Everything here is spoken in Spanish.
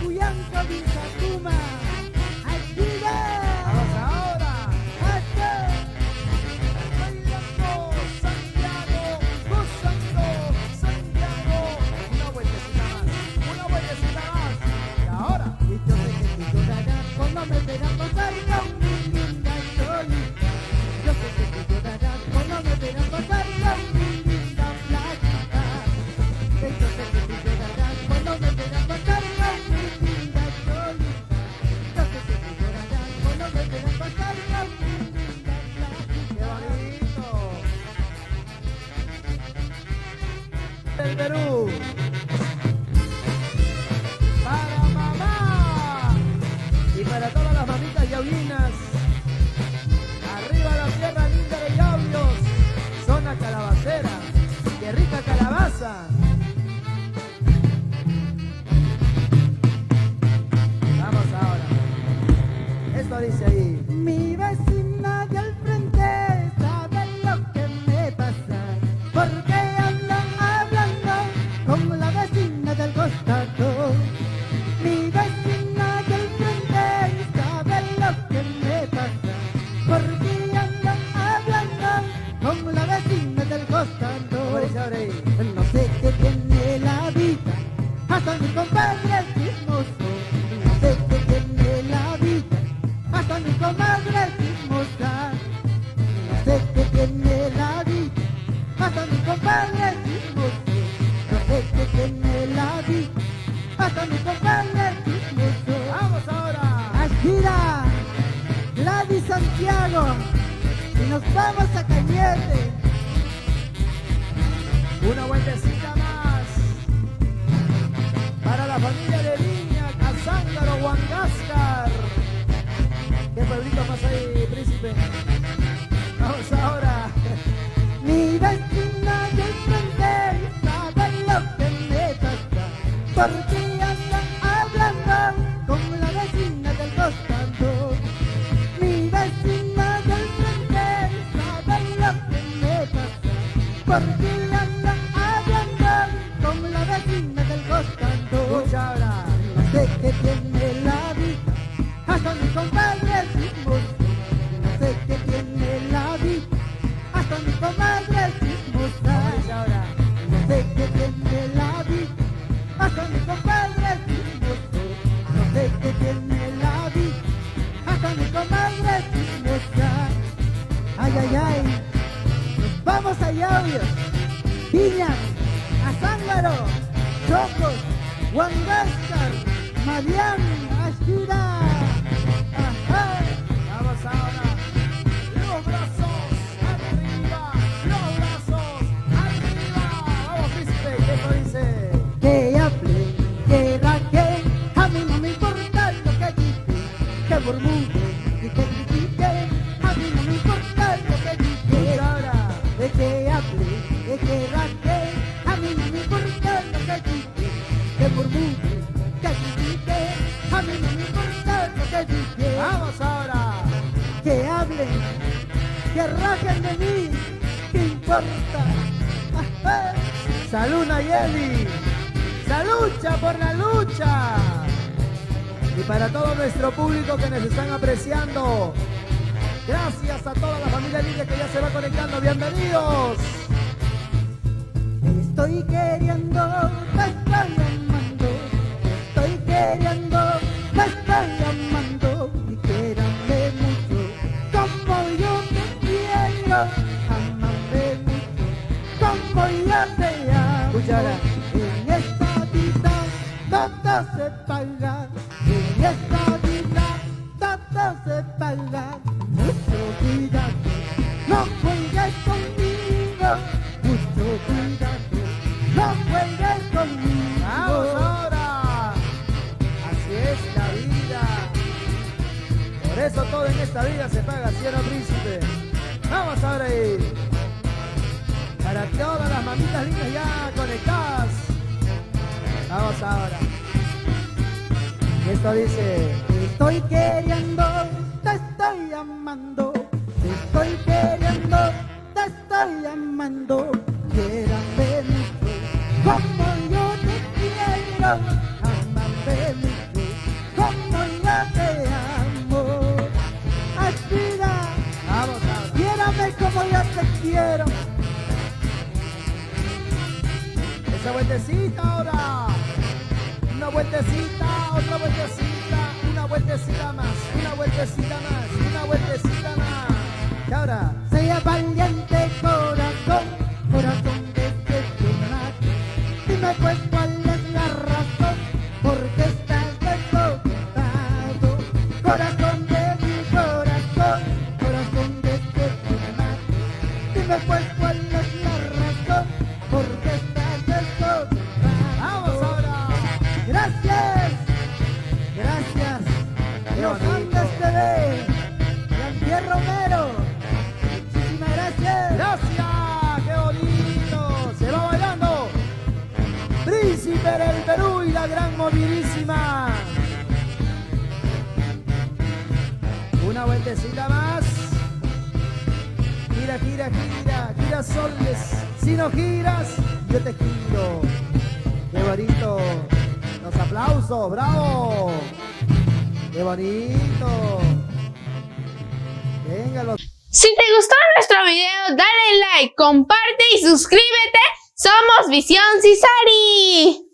Cuyanco, Vilcatuma, Alquila. Vamos ahora. Hasta Bailando Santiago, gozando Santiago. Una vueltecita más, una vueltecita más. Y ahora. y yo sé que tú llorarás cuando me verás pasar con mi linda Cholita. Yo sé que tú llorarás cuando me verás pasar con mi linda Flaquita. Que yo sé que tú llorarás cuando me verás pasar con mi linda Cholita. Yo sé que tú llorarás cuando me verás pasar con mi linda ¡Qué Flaquita. bonito! El Perú. Para mamá. Y para todas las mamitas yaulinas. Arriba la tierra linda de Yauyos. Zona calabacera. ¡Qué rica calabaza! Vamos ahora. Esto dice ahí. Mi vecina de al frente sabe lo que me pasa, porque andan hablando como la vecina del costado. Mi vecina de al frente sabe lo que me pasa, porque andan hablando como la vecina del ¿Cómo costado. dice ahora ahí? No sé qué tiene la vida, hasta mi compadre es chismoso. No sé qué tiene la vida, hasta mi comadre es chismosa. No sé qué tiene la vida, hasta mi compadre es chismoso. No sé qué tiene la vida, hasta mi compadre es chismoso. Vamos ahora. Ashira, Gladys Santiago, y nos vamos a Cañete. Una vueltecita más. Para la familia de Viña, Cazángaro, Huangascar. ¿Qué pueblito más hay, príncipe? Vamos ahora. Mi vecina del frente sabe lo que me pasa, porque andan hablando como la vecina del costado. Mi vecina del frente sabe lo que me pasa, porque andan hablando como la vecina del costado. Escucha ahora. No sé qué tiene la vida, hasta mi compadre es chismoso. No sé qué tiene la vida, hasta mi comadre es chismosa. Escucha ahora. No sé qué tiene la vida, hasta mi compadre es chismoso. No sé qué tiene la vida, hasta mi comadre es chismosa. Ay, ay, ay, nos vamos a Yauyos, Viña, Cazángaro, Chocos, Huangascar, Marián, Ashira. Ajá. Vamos ahora. Los brazos arriba. Los brazos arriba. Vamos, príncipe. ¿Qué esto dice? Que hable, que raque, a mí no me importa lo que dice, que murmure y que critique, a mí no me importa lo que dice. Escucha ahora. De que hable, de que raque, a mí no me importa lo que dice, que murmure, que critique, a mí no me importa lo que dice. Vamos ahora. Que hablen, que rajen de mí, ¿qué importa? Ajá. Salud, Nayeli. Salucha por la lucha. Y para todo nuestro público que nos están apreciando, gracias a toda la familia linda que ya se va conectando. Bienvenidos. Estoy queriendo, te estoy amando. Estoy queriendo, te estoy amando. Y quiérame mucho, como yo te quiero. Amame mucho, como yo te amo. Escucha ahora. En esta vida todo se paga. En esta vida todo se paga. Mucho cuidado, no juegues conmigo. Mucho cuidado, no juegues conmigo. Vamos ahora. Así es la vida. Por eso todo en esta vida se paga, ¿sí o no, príncipe? Vamos ahora ahí. Para todas las mamitas lindas ya conectadas. Vamos ahora. Esto dice. Te estoy queriendo, te estoy amando. Te estoy queriendo, te estoy amando. Quiérame mucho, como yo te quiero. Amame mucho, Esa vueltecita ahora. Una vueltecita, otra vueltecita, una vueltecita más, una vueltecita más, una vueltecita más. Y ahora, Sea valiente corazón, corazón de quemar. Dime pues cuál es la razón, porque estás desconectado. Corazón de mi corazón, corazón de quemar. Dime pues cuál es la razón, porque estás desconectado. vamos ahora. Gracias, gracias. Qué Los bonito. Andes TV, Jean-Pierre Romero. Muchísimas gracias. Gracias, qué bonito. Se va bailando. Príncipe del Perú y la gran movilísima. Una vueltecita más. Gira, gira, gira, gira soles. Si no giras, yo te giro. Qué bonito. Los aplausos, bravo. Qué bonito. Venga, los... Si te gustó nuestro video, dale like, comparte y suscríbete. Somos Visión Cisari.